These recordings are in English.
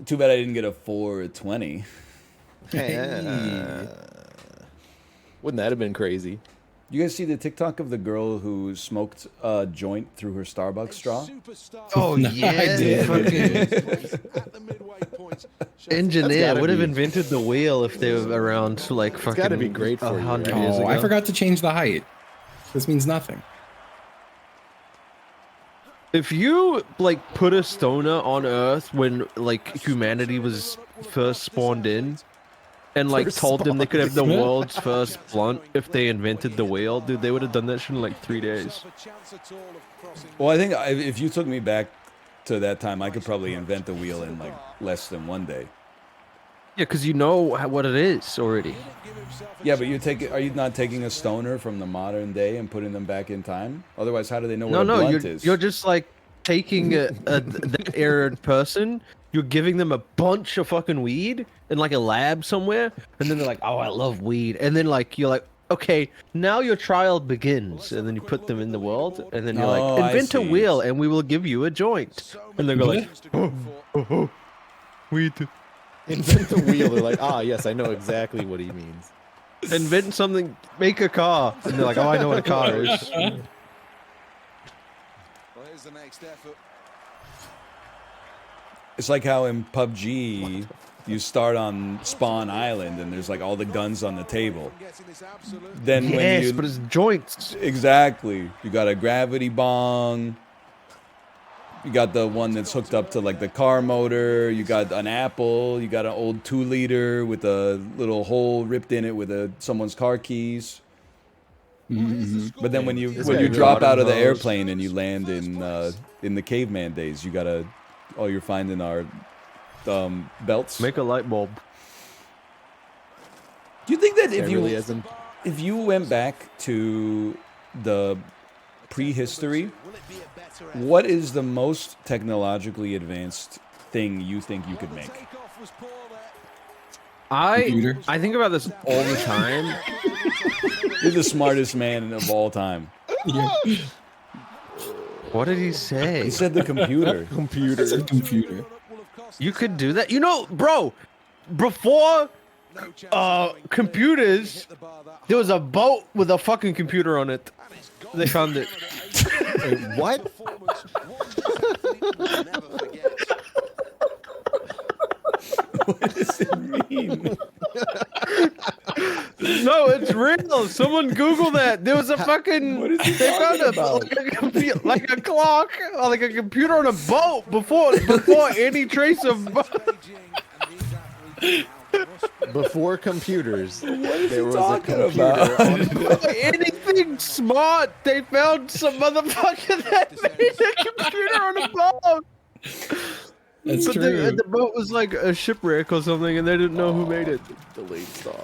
Too bad I didn't get a 4 or 20. Wouldn't that have been crazy? You guys see the TikTok of the girl who smoked a joint through her Starbucks straw? Oh, No, yeah. I did. Engineer gotta would have be- invented the wheel if they were around like fucking gotta be great for you, 100 right? years Oh, ago. I forgot to change the height. This means nothing. If you like put a stoner on Earth when like humanity was first spawned in, and like First told them they could have the spawned in. world's first blunt if they invented the wheel, dude, they would have done that shit in like 3 days. Well, I think if you took me back to that time, I could probably invent the wheel in like less than 1 day. Yeah, because you know what it is already. Yeah, but are you not taking a stoner from the modern day and putting them back in time? Otherwise, how do they know what a blunt is? you're just like taking that era person, you're giving them a bunch of fucking weed in like a lab somewhere, and then they're like, oh, I love weed, and then like you're like, okay, now your trial begins, and then you put them in the world, and then you're Oh, like, I invent a see. wheel, and we will give you a joint, and they go like, weed. Invent the wheel. They're like, ah, yes, I know exactly what he means. Invent something, make a car, and they're like, oh, I know what a car is. It's like how in PUBG you start on Spawn Island and there's like all the guns on the table. Then when Yes, you but it's joints. exactly, you got a gravity bong. You got the one that's hooked up to like the car motor. You got an apple. You got an old 2-liter with a little hole ripped in it with someone's car keys. But then when you guy drop really out of the knows. airplane and you land in the caveman days, you gotta all you're finding are belts. Make a light bulb. Do you think that It really isn't. if you went back to the prehistory, what is the most technologically advanced thing you think you could make? Computer? I think about this all the time. You're the smartest man of all time. Yeah. What did he say? He said the computer. It's a computer. You could do that? You know, bro, before computers, there was a boat with a fucking computer on it. They found it. Wait, what? What does it mean? No, it's real. Someone Google that. There was a fucking. What is he They found talking a about? like a clock, or like a computer on a boat before any trace of. Before computers, there was a talking computer about? on Anything smart, they found some motherfucker that made a computer on a boat. That's But true. the boat was like a shipwreck or something, and they didn't know who made it. the late star.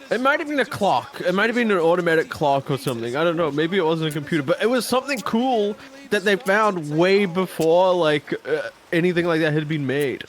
It might have been a clock. It might have been an automatic clock or something. I don't know. Maybe it wasn't a computer, but it was something cool that they found way before like anything like that had been made.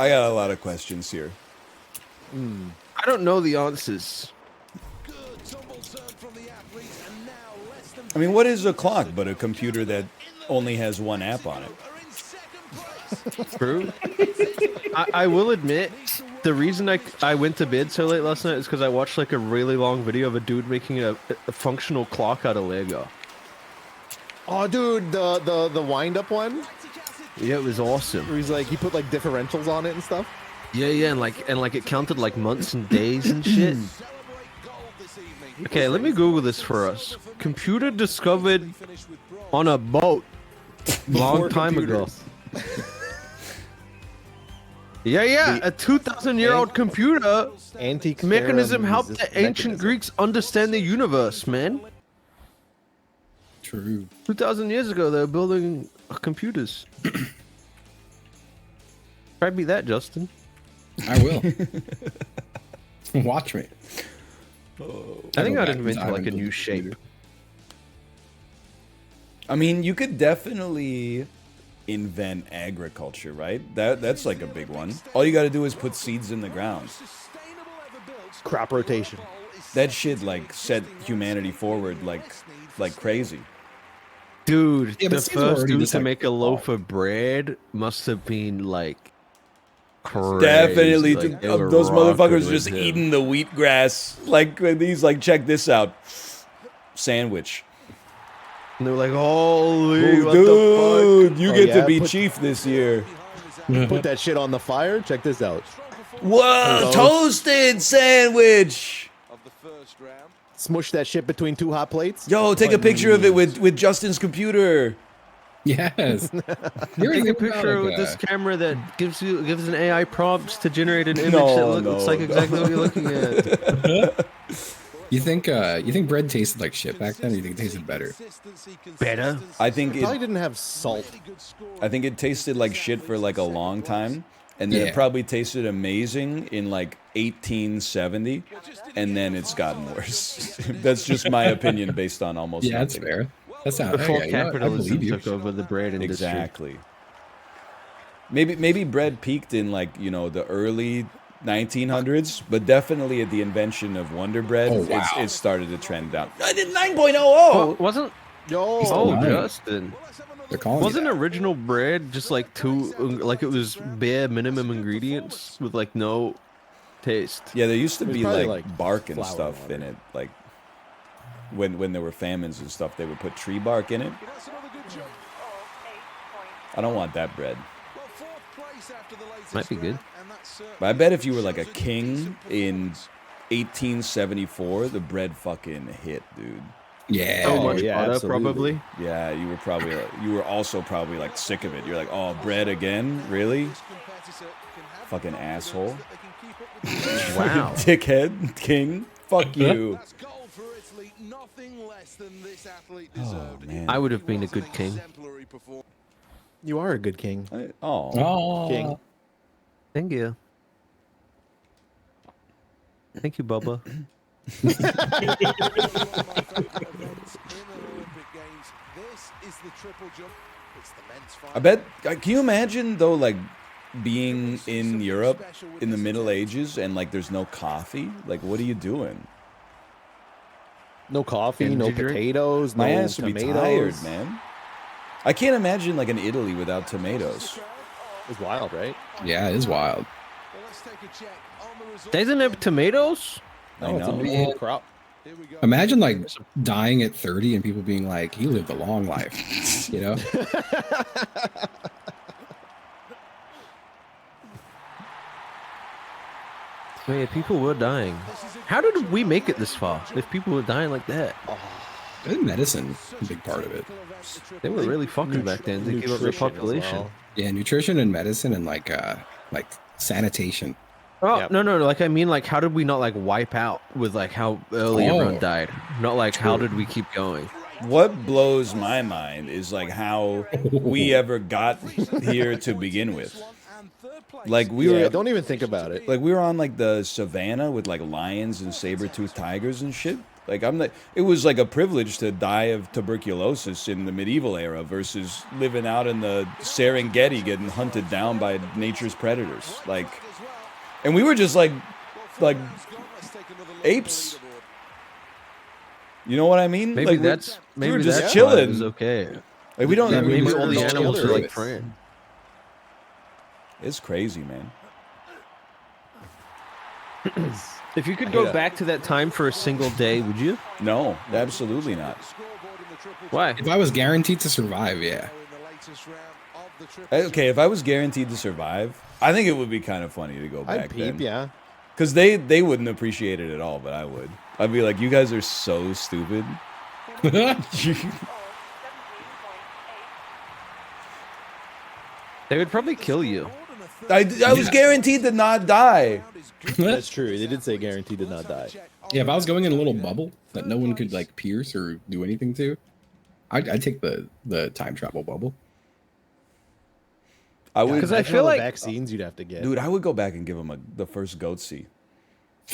I got a lot of questions here. I don't know the answers. I mean, what is a clock but a computer that only has one app on it? True. I will admit, the reason I went to bed so late last night is because I watched like a really long video of a dude making a functional clock out of Lego. Oh, dude, the wind up one Yeah, it was awesome. where he's like he put like differentials on it and stuff. Yeah, and like it counted like months and days and shit. Okay, let me Google this for us. Computer discovered on a boat long Before time ago. computers. Yeah, a 2,000-year-old computer Antique mechanism helped the ancient Greeks understand the universe, man. True. 2,000 years ago, they were building computers. Try beat that, Justin. I will. Watch me. I think go I'd back in invent time like a and new build a shape. computer. I mean, you could definitely invent agriculture, right? That's like a big one. All you got to do is put seeds in the ground. crop rotation. That shit like set humanity forward like crazy. Dude, Yeah, but the Caesar first already dude just, to like, make a took loaf off. of bread must have been like crazy. Definitely, Like, they were those rocking motherfuckers with just him. eating the wheatgrass. Like these, like check this out, sandwich. And they were like, "Holy, Oh, what dude, you Oh, get to yeah? be Put- chief this year. Put that shit on the fire. Check this out. Whoa, toasted sandwich. Smush that shit between 2 hot plates. Yo, take a picture of it with Justin's computer. Yes. the fuck?" Take a picture with this camera that gives an AI prompts to generate an image that looks like exactly what you're looking at. You think bread tasted like shit back then? Or you think it tasted better? Better. I think Probably it. didn't have salt. I think it tasted like shit for like a long time, and then Yeah. it probably tasted amazing in like 1870, and then it's gotten worse. That's just my opinion based on almost Yeah, that's nothing. fair. That's not Before yeah, you know what? I capitalism believe you. took over the bread industry. Exactly. Maybe bread peaked in like the early 1900s, but definitely at the invention of Wonder Bread, Oh, wow. it started to trend down. I did 9.00. Wasn't Yo. oh lying. Justin? They're calling Wasn't you that. original bread just like like it was bare minimum ingredients with like no taste? Yeah, there used to It was be probably, like like, bark and flour stuff water. in it. Like when there were famines and stuff, they would put tree bark in it. I don't want that bread. Might be good. But I bet if you were like a king in 1874, the bread fucking hit, dude. Yeah. So Oh, much yeah, butter, absolutely. probably. Yeah, you were also probably like sick of it. You're like, oh, bread again? Really? Fucking asshole. Wow. Dickhead, king. Fuck you. Oh, man. I would have been a good king. You are a good king. Oh. Oh. King. Thank you. Thank you, Bubba. I bet. Can you imagine though, like being in Europe in the Middle Ages and like there's no coffee? Like, what are you doing? No coffee, no Energy drink? potatoes, My no ass would be tomatoes. tired, man. I can't imagine like an Italy without tomatoes. It's wild, right? Yeah, it is wild. They didn't have tomatoes? I It's a know. new crop. Imagine like dying at 30 and people being like, he lived a long life. You know? Man, people were dying. How did we make it this far? If people were dying like that, I think medicine is a big part of it. they were really fucking back then. They gave up their Nutrition as population. well. Yeah, nutrition and medicine and like sanitation. Oh Yep. no, like I mean, like how did we not like wipe out with like how early everyone Oh. died? Not like how did we keep going? What blows my mind is like how we ever got here to begin with. Like we Yeah, were don't even think about it. like we were on like the savannah with like lions and saber-toothed tigers and shit. Like it was like a privilege to die of tuberculosis in the medieval era versus living out in the Serengeti getting hunted down by nature's predators. Like, and we were just like apes. You know what I mean? Maybe like, that's we were maybe just that's chilling. why it was okay. Like we don't. Yeah, Maybe we all were the just animals are children. like friends. It's crazy, man. If you could go back to that time for a single day, would you? No, absolutely not. Why? If I was guaranteed to survive, yeah. Okay, if I was guaranteed to survive, I think it would be kind of funny to go back I'd peep, then. yeah. Because they wouldn't appreciate it at all, but I would. I'd be like, you guys are so stupid. They would probably kill you. I was guaranteed to not die. That's true. They did say guaranteed to not die. Yeah, if I was going in a little bubble that no one could like pierce or do anything to, I'd take the time travel bubble. I would, 'Cause I Imagine feel all the like- vaccines you'd have to get. dude. I would go back and give him the first goat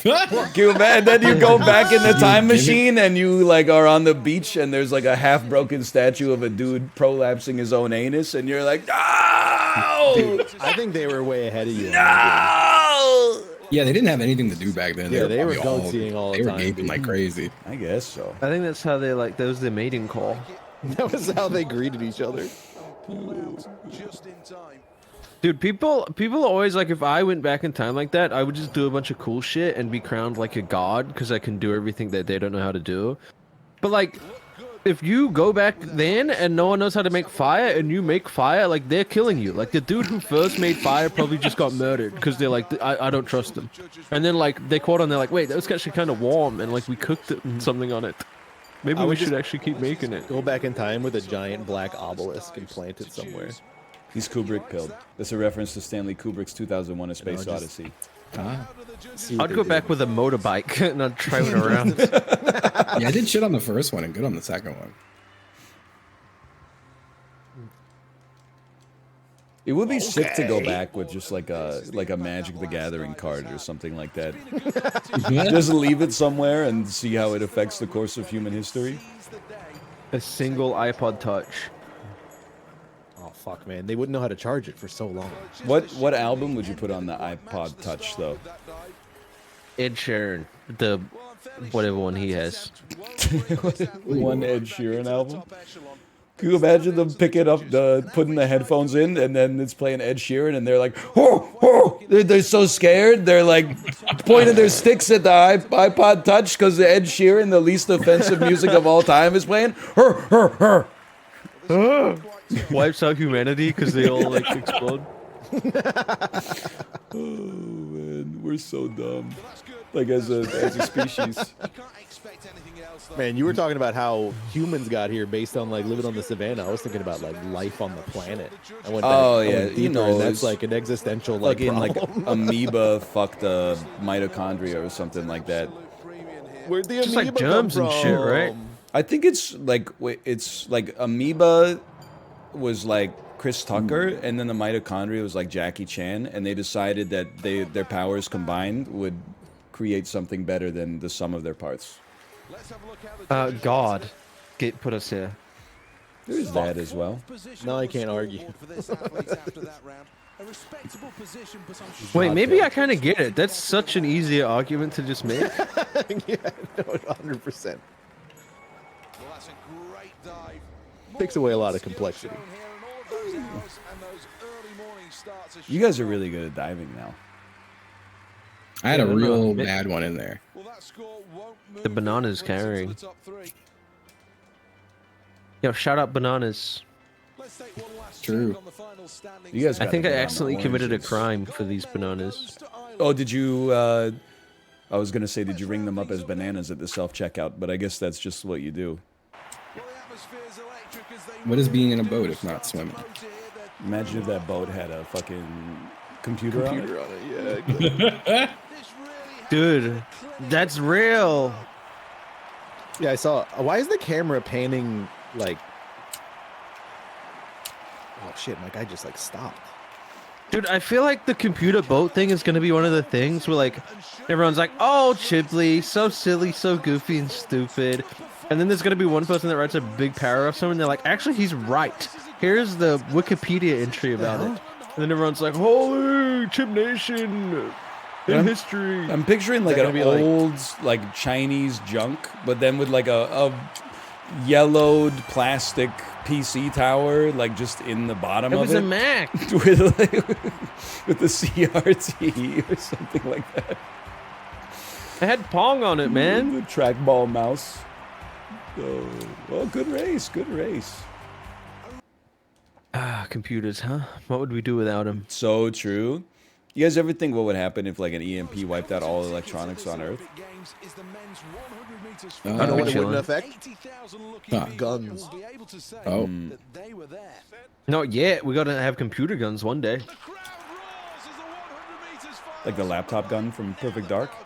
Give him back, and then you go back in the time machine and you like are on the beach and there's like a half broken statue of a dude prolapsing his own anus and you're like, no, Dude, I think they were way ahead of you. no. Yeah, they didn't have anything to do back then. Yeah, they were probably goat-seeing all the They were time, gaping dude. like crazy. I guess so. I think that's how they like. That was their mating call. That was how they greeted each other. Just in time. Dude, people always like, if I went back in time like that, I would just do a bunch of cool shit and be crowned like a god because I can do everything that they don't know how to do. But like, if you go back then and no one knows how to make fire and you make fire, like they're killing you. Like the dude who first made fire probably just got murdered because they're like, I don't trust him. And then like they caught on, they're like, wait, that was actually kind of warm and like we cooked something on it. Maybe I we would should just actually keep making it. Go back in time with a giant black obelisk and plant it somewhere. He's Kubrick pilled. That's a reference to Stanley Kubrick's 2001: A Space just- Odyssey. Ah. See what I'd they go did. back with a motorbike and I'd drive it around. Yeah, I did shit on the first one and good on the second one. It would be sick to go back with just like a Magic the Gathering card or something like that. Just leave it somewhere and see how it affects the course of human history. A single iPod Touch. Oh fuck, man! They wouldn't know how to charge it for so long. What album would you put on the iPod Touch though? Ed Sheeran, the whatever one he has. One Ed Sheeran album? Can you imagine them picking up putting the headphones in and then it's playing Ed Sheeran and they're like, oh, oh! They're so scared. They're like pointing their sticks at the iPod Touch because the Ed Sheeran, the least offensive music of all time, is playing. Wipes out humanity because they all like explode. Oh man, we're so dumb. Like as a species. Man, you were talking about how humans got here based on like living on the savannah. I was thinking about like life on the planet. I went back, Oh, I yeah, went you deeper, know, and that's it's like an existential like Fucking like problem. amoeba fucked a mitochondria or something like that. Where'd the Just like amoeba germs come and shit, right? from? I think it's like amoeba was like Chris Tucker, and then the mitochondria was like Jackie Chan, and they decided that their powers combined would create something better than the sum of their parts. God, put us here. There's that as well. No, I can't argue. Wait, maybe I kind of get it. That's such an easier argument to just make. Yeah, no, 100%. Takes away a lot of complexity. You guys are really good at diving now. I had a no, no. real bad one in there. The banana's carrying. Yo, shout out bananas. True. You guys. I think I gotta get on the accidentally committed a oranges. crime for these bananas. Oh, did you? I was gonna say, did you ring them up as bananas at the self-checkout? But I guess that's just what you do. What is being in a boat if not swimming? Imagine if that boat had a fucking computer on it. On it, yeah. Dude, that's real. Yeah, I saw. Why is the camera panning like? Oh shit! My guy just like stopped. Dude, I feel like the computer boat thing is gonna be one of the things where like everyone's like, "Oh, Chipley, so silly, so goofy and stupid," and then there's gonna be one person that writes a big paragraph somewhere, and they're like, "Actually, he's right. Here's the Wikipedia entry about it," and then everyone's like, "Holy Chip Nation in history." I'm picturing like Is that an gonna be, old like Chinese junk, but then with like a yellowed plastic PC tower, like just in the bottom It of was it, a Mac. with the CRT or something like that. It had Pong on it, man. The trackball mouse. Oh, well, good race, good race. Ah, computers, huh? What would we do without them? So true. You guys ever think what would happen if like an EMP wiped out all electronics on Earth? You know what it chilling. wouldn't affect? Huh. Guns. Oh, Not yet. We gotta have computer guns one day. Like the laptop gun from Perfect Dark?